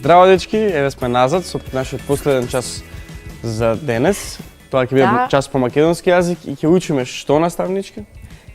Здраво, дечки, еве сме назад со нашиот последен час за денес. Тоа ќе биде час по македонски јазик и ќе учиме што, наставнички?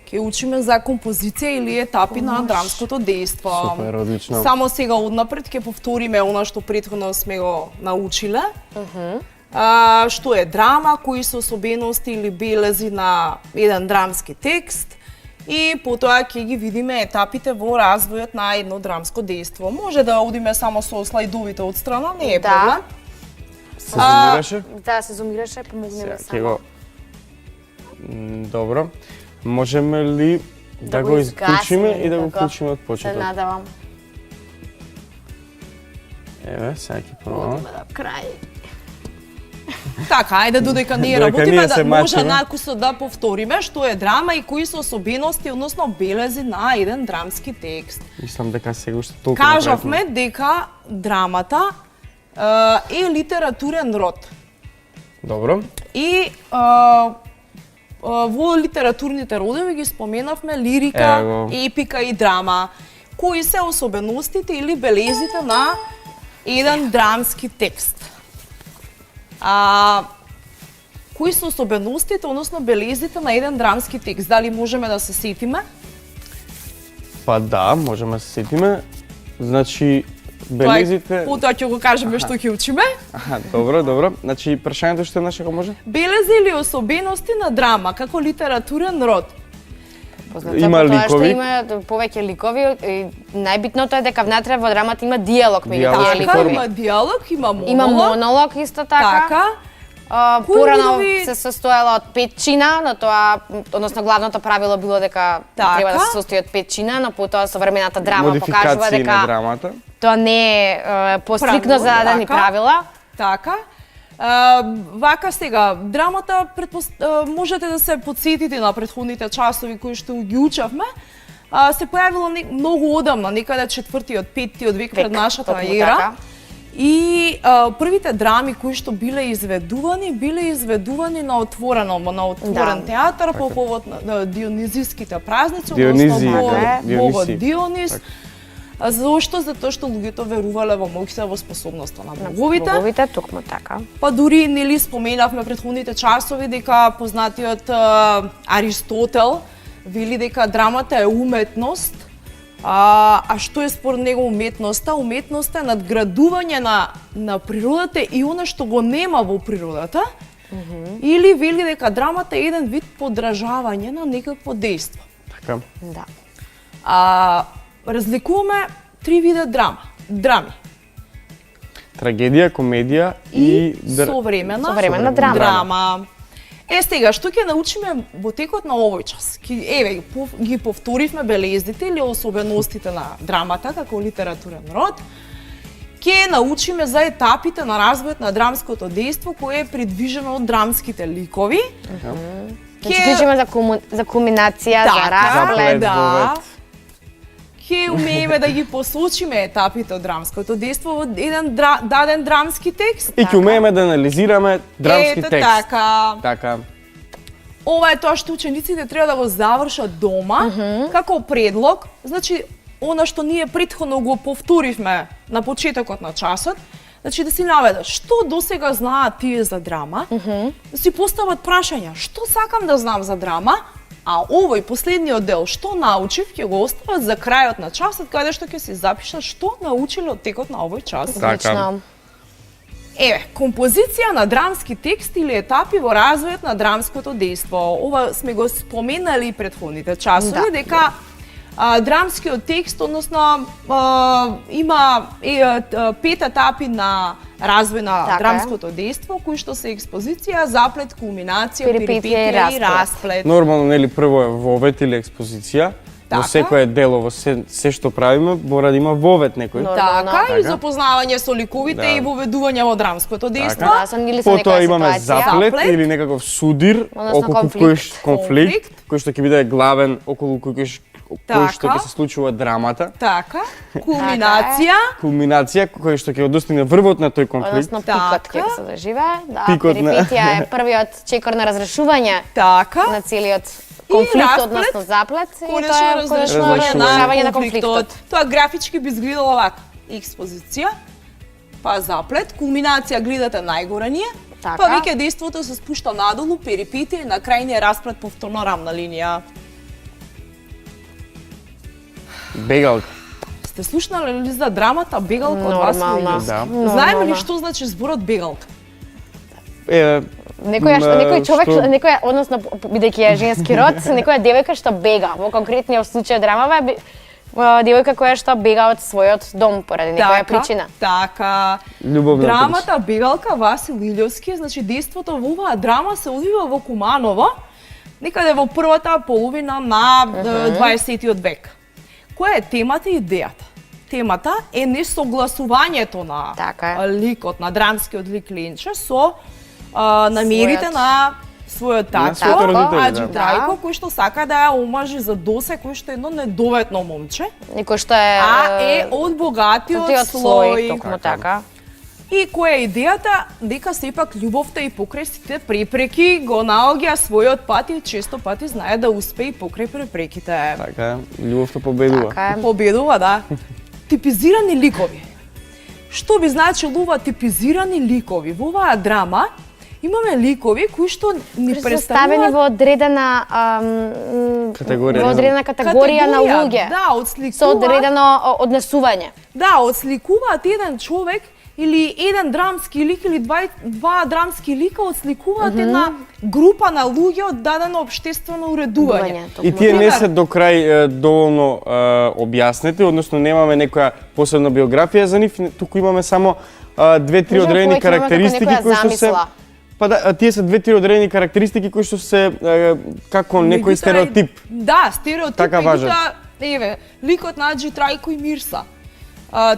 Ќе учиме за композиција или етапи на драмското дејство. Супер, одлично. Само сега однапред ќе повториме она што претходно сме го научиле. Што е драма, кои се особености или белези на еден драмски текст и потоа ќе ги видиме етапите во развојот на едно драмско дејство. Може да одиме само со слайдовите од страна, не е проблем. Се зумираше? Да, се зумираше, помогнеме само. Добро. Можеме ли да го исклучиме и да го вклучиме од почеток? Се надавам. Еве, сега ќе пробаме. Одиме до крај. Така, ајде додека ние работиме да може накусо да повториме што е драма и кои се особености, односно белези на еден драмски текст. Мислам дека сега уште толку кажавме дека драмата е литературен род. Добро. И во литературните родови ги споменавме лирика, епика и драма. Кои се особеностите или белезите на еден драмски текст? Кои се особеностите, односно белезите на еден драмски текст? Дали можеме да се сетиме? Па да, можеме да се сетиме. Значи, белезите... Потоа ќе го кажеме што ќе учиме. Добро. Значи, прашањето што наше го може? Белези или особености на драма како литературен род? Има ликови. Има повеќе ликови и најбитното е дека внатре во драмата има диалог меѓу тие ликови. Има диалог, има монолог. Има монолог исто така. Порано се состоела од 5 чина, но тоа, односно главното правило било дека треба да се состои од 5 чина, но потоа современата драма покажува дека тоа не е пострикно зададени правила. Така. Вака сега, драмата можете да се подсетите на претходните часови кои што ги учавме, се појавила многу одамна, некаде 4-тиот, 5-тиот век пред нашата ера. И првите драми кои што биле изведувани на отворен театар по повод на Дионизиските празници, односно богот Дионис. Зошто? Затоа што луѓето верувале во моќта, во способноста на боговите. Боговите, токму така. Па дури нели споменавме претходните часови дека познатиот Аристотел вели дека драмата е уметност. А што е според него уметноста? Уметноста е надградување на природата и она што го нема во природата. Или вели дека драмата е еден вид подражавање на некакво дејство. Така. Да. Разликуваме три вида драми. Трагедија, комедија и современа драма. Сега, што ќе научиме во текот на овој час? Еве, ги повторивме белезите или особеностите на драмата како литературен род. Ќе научиме за етапите на развојот на драмското дејство кое е придвижено од драмските ликови. Ќе учиме за кулминација, за расплет. Ќе умееме да ги посочиме етапите од драмското дејство во еден даден драмски текст. И ќе умееме да анализираме драмски текст. Така. Ова е тоа што учениците треба да го завршат дома, како предлог. Значи, она што ние претходно го повторивме на почетокот на часот, значи да си наведат што досега знаат тие за драма, да си постават прашања што сакам да знам за драма, а овој последниот дел што научив ќе го остават за крајот на часот каде што ќе си запишат што научиле од текот на овој час. Така. Еве, композиција на драмски текст или етапи во развојот на драмското дејство. Ова сме го споменали и претходните часови дека драмскиот текст, односно има 5 етапи на развој на драмското дејство, кои што се експозиција, заплет, кулминација, перипетија и расплет. Нормално, нели, прво е вовет или експозиција. Во секое дело, во се што правиме, мора да има вовет некој. Така, и запознавање со ликовите и воведување во драмското дејство. Потоа имаме заплет или некаков судир, околу конфликт, кој што ќе биде главен, околу кој што ќе се случува драмата. Така. Кулминација. Кулминација, кој што ќе достигне врвот на тој конфликт. Односно пикот ќе се доживее. Да, перипетија е првиот чекор на разрешување на целиот конфликт, односно заплет, и тоа е конечно решавање на конфликтот. Тоа графички би изгледало овака. Експозиција, па заплет, кулминација гледате најгоре ние, Така. па веќе действото се спушта надолу, перипетија, на крајниот расплет повторно рамна линија. Бегалка. Сте слушнали ли за драмата бегалка од вас? Нормално. Да. Знаеме ли што значи зборот бегалка? Некој човек, односно бидејќи е женски род, некоја девојка што бега, во конкретниот случај драмава е девојка која што бега од својот дом поради некоја причина. Така. Љубовна Драмата бегалка Васил Илјовски, значи действото во оваа драма се одвива во Куманово, некаде во првата половина на 20-тиот век. Која е темата и идејата? Темата е несогласувањето на ликот, на драмскиот лик Ленче со намерите на својот татко, Аџи Трајко, кој што сака да ја омажи за Досе, кој што е едно недоветно момче. Некој што е од богатиот слој. Токму така. И која е идејата? Дека сепак љубовта и покрај сите препреки го наоѓа својот пат и често пати знае да успее и покрај препреките. Така, љубовта победува. Победува, да. Типизирани ликови. Што би значило ова типизирани ликови? Во оваа драма имаме ликови кои што ни представени во одредена категорија на луѓе. Да, одсликуваат со одредено однесување. Да, одсликуваат еден човек или еден драмски лик или два драмски лика одсликуваат една група на луѓе од дадено општествено уредување. И тие не се до крај доволно објаснети, односно немаме некоја посебна биографија за нив, туку имаме само 2-3 одредени карактеристики кои што се Па да, тие се 2-3 одредени карактеристики кои што се како некој стереотип. Да, стереотип. Така важат. Еве, ликот на Аџи Трајко и Мирса.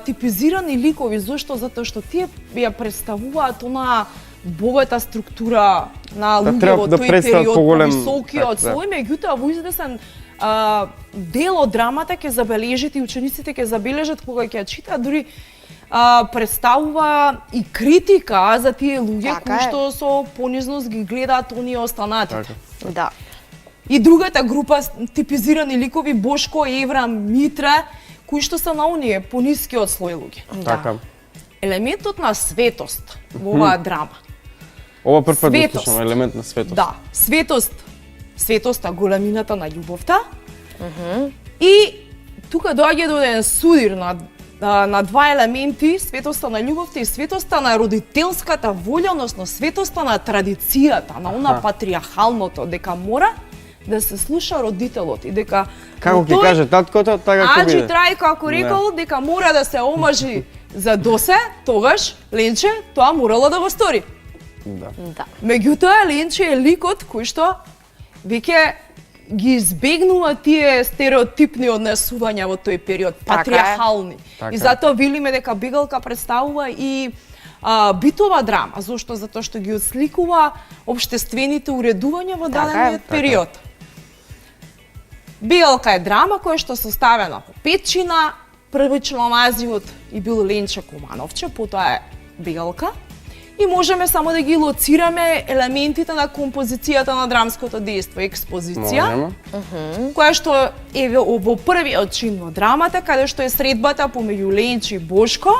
Типизирани ликови, зошто? Затоа што тие ја представуваат онаа богата структура на луѓе во тој период, високиот слој, меѓутоа во известен дел од драмата ќе забележите и учениците ќе забележат кога ќе ја читаат, дури представува и критика за тие луѓе кои што со понизност ги гледаат оние останатите. Да. И другата група типизирани ликови Бошко, Еврам, Митра, кои што се на оние понискиот слој луѓе. Така. Елементот на светост во оваа драма. Ова прв пат го слушам, елемент на светост. Да, светоста, големината на љубовта. И тука доаѓа до еден судир на два елементи, светоста на љубовта и светоста на родителската волја, односно светоста на традицијата, на она патриархалното, дека мора да се слуша родителот и дека како ќе каже таткото, така ќе биде. Аџи Трајко ако рекол дека мора да се омажи за Досе, тогаш Ленче тоа морало да го стори. Да. Меѓутоа Ленче е ликот кој што веќе ги избегнува тие стереотипни однесувања во тој период, патриархални. И затоа велиме дека бегалка представува и битова драма. Зошто? Затоа што ги отсликува општествените уредувања во дадениот период. Бегалка е драма која што составена по Петчина, првично називот и бил Ленче Кумановче, потоа е Бегалка. И можеме само да ги лоцираме елементите на композицијата на драмското дејство, експозиција, која што е во првиот чин во драмата, каде што е средбата помеѓу Ленче и Бошко.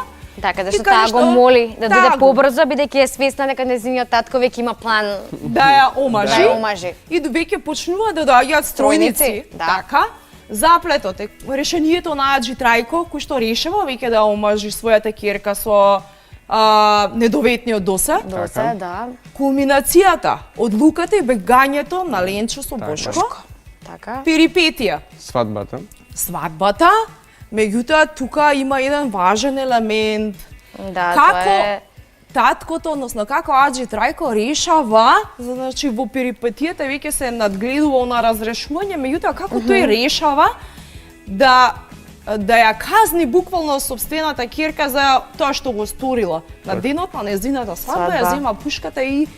Да, каде што таа го моли да дојде побрзо, бидејќи е свесна дека нејзиниот татко веќе има план да ја омажи. И веќе почнува да доаѓаат стројници. Така. Заплетот е решението на Аџи Трајко, кој што решава веќе да омажи својата ќерка со недоветниот Досе. Досе, да. Кулминацијата, одлуката и бегањето на Ленче со Бошко. Така. Перипетија. Свадбата. Меѓутоа тука има еден важен елемент. Да, како таткото, односно како Аџи Трајко решава, значи во перипетијата веќе се надгледува на разрешување, меѓутоа како тој решава да ја казни буквално собствената ќерка за тоа што го сторила. На денот на нејзината свадба ја зема пушката и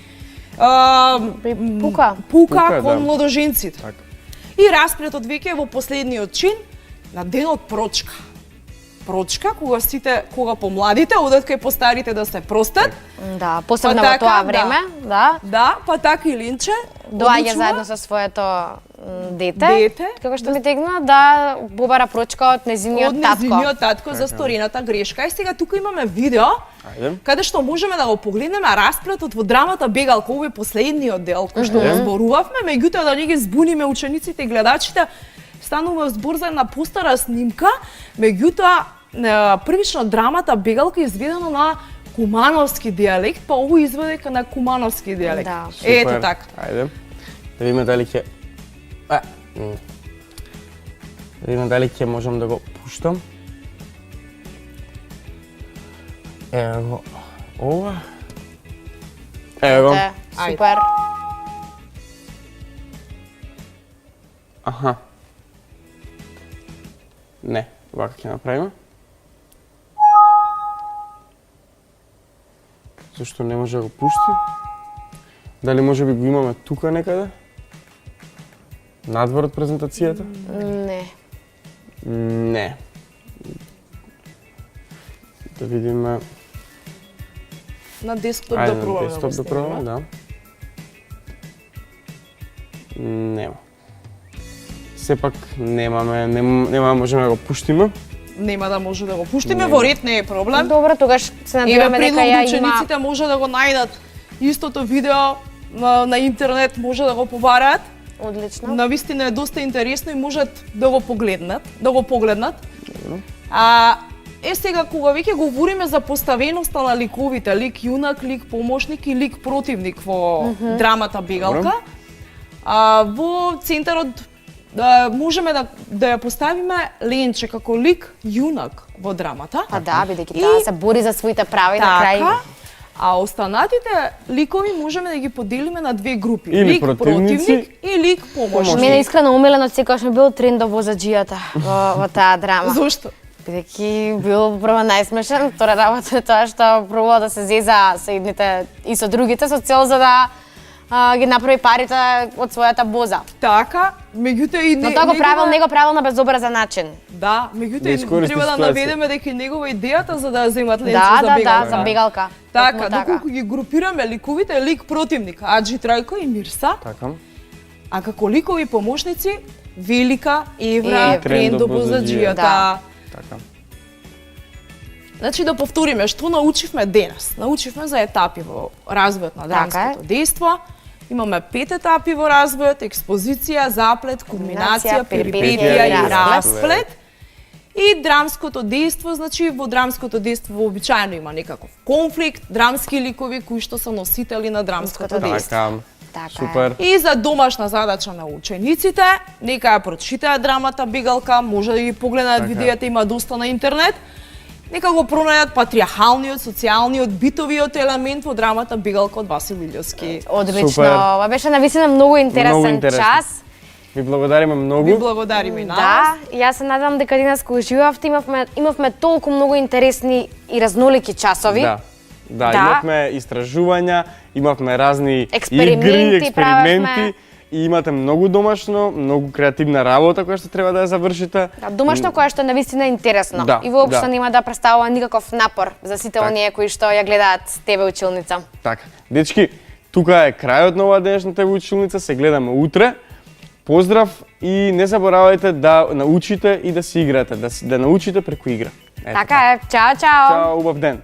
пука кон младоженците. И расплетот веќе во последниот чин на денот прочка. Прочка, кога помладите одат кај постарите да се простат. Да, посебно во тоа време, да. Да, па така и Ленче доаѓа заедно со своето дете, како што ми тегна да побара прочка од незиниот татко. Од незиниот татко за сторената грешка. И сега тука имаме видео каде што можеме да го погледнеме расплетот во драмата Бегалка, овој последниот дел кој што го зборувавме, меѓутоа да не ги збуниме учениците и гледачите, станува збор за една постара снимка, меѓутоа првично драмата Бегалка е изведена на кумановски дијалект, па овој изведека на кумановски дијалект. Да. Ето така. Ајде. Да видиме дали ќе да видиме дали ќе можам да го пуштам. Ево го. Ова. Ево го. Супер. Аха. Не, вака ќе направиме. Зашто не може да го пусти? Дали може би го имаме тука некаде? Надвор од презентацијата? Не. Не. Да видиме. На десктоп да пробаме. На десктоп да пробаме, да. Нема. Сепак нема можеме да го пуштиме. Нема да може да го пуштиме, во ред не е проблем. Добро, тогаш се надеваме дека ја има. Учениците може да го најдат истото видео на интернет, може да го побараат. Одлично. Навистина е доста интересно и можат да го погледнат. Сега кога веќе говориме за поставеноста на ликовите, лик јунак, лик помошник и лик противник во драмата Бегалка, во центарот можеме да ја поставиме Ленче како лик јунак во драмата. Па да, бидејќи таа се бори за своите права и на крај. А останатите ликови можеме да ги поделиме на две групи. Или лик противник и лик помошник. Мене искрено умилено секогаш ми бил трендов возаџијата во таа драма. Зошто? Бидејќи бил прво најсмешен, втора работа е тоа што пробува да се зеза со едните и со другите со цел за да ги направи парите од својата боза. Така, меѓутоа и но тоа не го правил на безобразен начин. Да, меѓутоа треба да наведеме дека негова идејата за да земат Ленче за Бегалка. Да, за Бегалка. Така, доколку ги групираме ликовите, лик противник Аџи Трајко и Мирса. Така. А како ликови помошници Велика, Евра, Трендо возаџијата. Така. Значи да повториме што научивме денес. Научивме за етапи во развојот на драмското дејство. Имаме 5 етапи во развојот: експозиција, заплет, кулминација, перипетија и расплет. И драмското дејство, значи во драмското дејство вообичаено има некаков конфликт, драмски ликови кои што се носители на драмското дејство. Така. Супер. И за домашна задача на учениците, нека ја прочитаат драмата Бегалка, може да ги погледаат видеата, има доста на интернет. Нека го пронајдат патриархалниот, социјалниот, битовиот елемент во драмата Бегалка од Васил Илјовски. Одлично. Ова беше навистина многу интересен час. Ви благодариме многу. Ви благодариме и на вас. Да, јас се надевам дека денес кога уживавте имавме толку многу интересни и разнолики часови. Да, имавме истражувања, имавме разни експерименти, игри, експерименти. И имате многу домашно, многу креативна работа која што треба да ја завршите. Да, домашно која што навистина е интересно. И воопшто нема да представува никаков напор за сите оние кои што ја гледаат тебе училница. Така. Дечки, тука е крајот на оваа денешна тебе училница, се гледаме утре. Поздрав и не заборавајте да научите и да си играте, да научите преку игра. Така е. Чао, чао. Чао, убав ден.